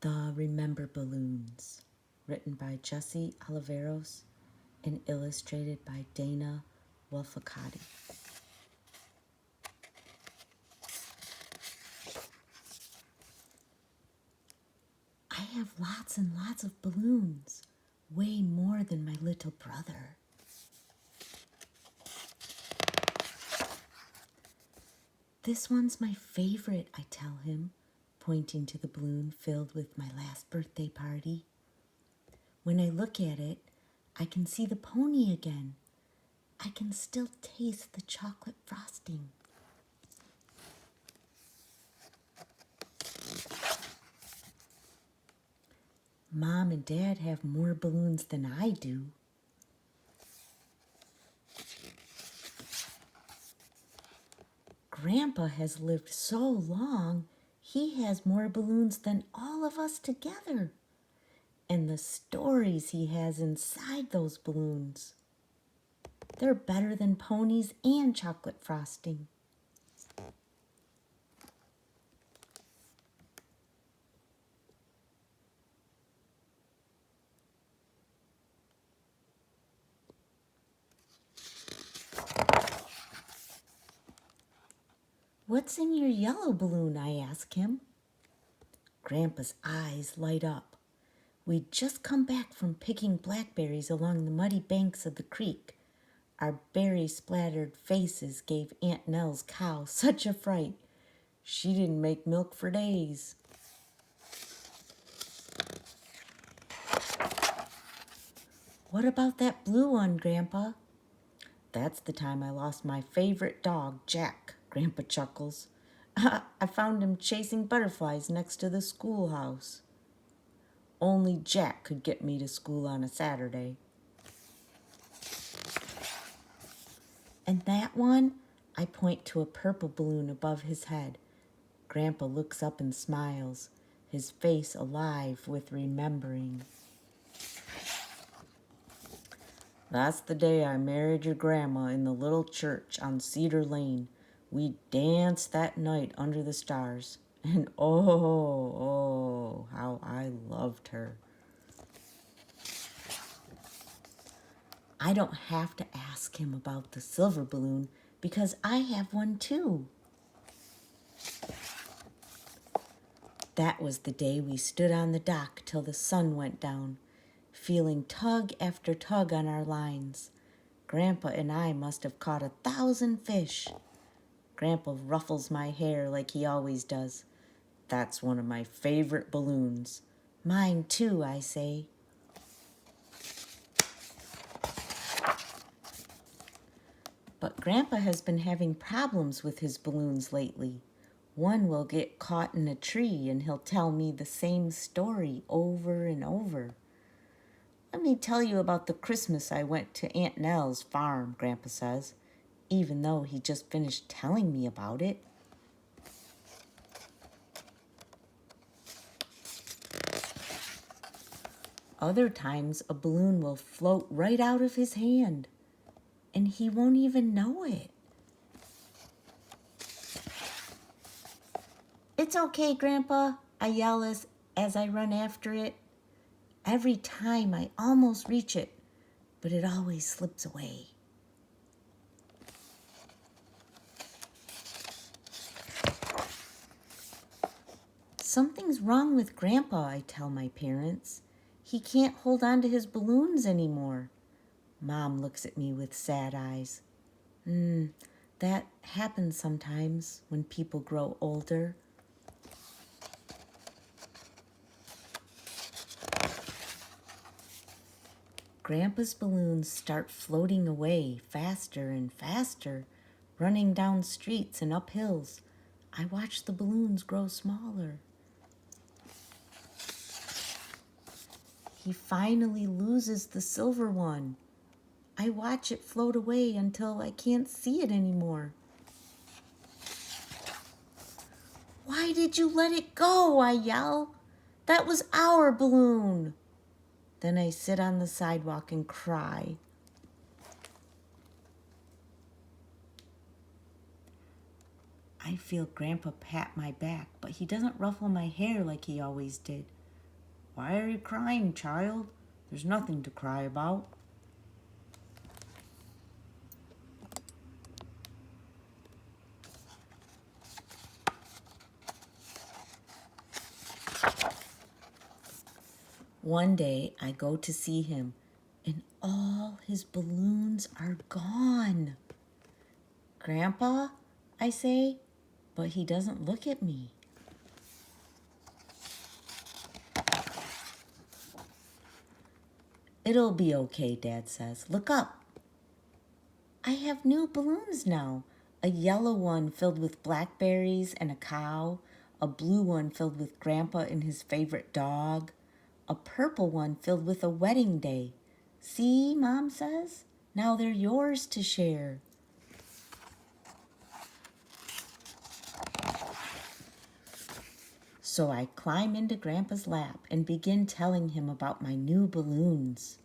The Remember Balloons, written by Jesse Oliveros and illustrated by Dana Wolfacati. I have lots and lots of balloons, way more than my little brother. This one's my favorite, I tell him, pointing to the balloon filled with my last birthday party. When I look at it, I can see the pony again. I can still taste the chocolate frosting. Mom and Dad have more balloons than I do. Grandpa has lived so long, he has more balloons than all of us together. And the stories he has inside those balloons. They're better than ponies and chocolate frosting. What's in your yellow balloon? I ask him. Grandpa's eyes light up. We'd just come back from picking blackberries along the muddy banks of the creek. Our berry-splattered faces gave Aunt Nell's cow such a fright. She didn't make milk for days. What about that blue one, Grandpa? That's the time I lost my favorite dog, Jack, Grandpa chuckles. I found him chasing butterflies next to the schoolhouse. Only Jack could get me to school on a Saturday. And that one? I point to a purple balloon above his head. Grandpa looks up and smiles, his face alive with remembering. That's the day I married your grandma in the little church on Cedar Lane. We danced that night under the stars. And oh, how I loved her. I don't have to ask him about the silver balloon because I have one too. That was the day we stood on the dock till the sun went down, feeling tug after tug on our lines. Grandpa and I must have caught 1,000 fish. Grandpa ruffles my hair like he always does. That's one of my favorite balloons. Mine too, I say. But Grandpa has been having problems with his balloons lately. One will get caught in a tree and he'll tell me the same story over and over. Let me tell you about the Christmas I went to Aunt Nell's farm, Grandpa says, even though he just finished telling me about it. Other times, a balloon will float right out of his hand, and he won't even know it. It's okay, Grandpa, I yell as I run after it. Every time I almost reach it, but it always slips away. Something's wrong with Grandpa, I tell my parents. He can't hold on to his balloons anymore. Mom looks at me with sad eyes. That happens sometimes when people grow older. Grandpa's balloons start floating away faster and faster, running down streets and up hills. I watch the balloons grow smaller. He finally loses the silver one. I watch it float away until I can't see it anymore. Why did you let it go? I yell. That was our balloon. Then I sit on the sidewalk and cry. I feel Grandpa pat my back, but he doesn't ruffle my hair like he always did. Why are you crying, child? There's nothing to cry about. One day I go to see him, and all his balloons are gone. Grandpa, I say, but he doesn't look at me. It'll be okay, Dad says. Look up. I have new balloons now. A yellow one filled with blackberries and a cow, a blue one filled with Grandpa and his favorite dog, a purple one filled with a wedding day. See, Mom says, now they're yours to share. So I climb into Grandpa's lap and begin telling him about my new balloons.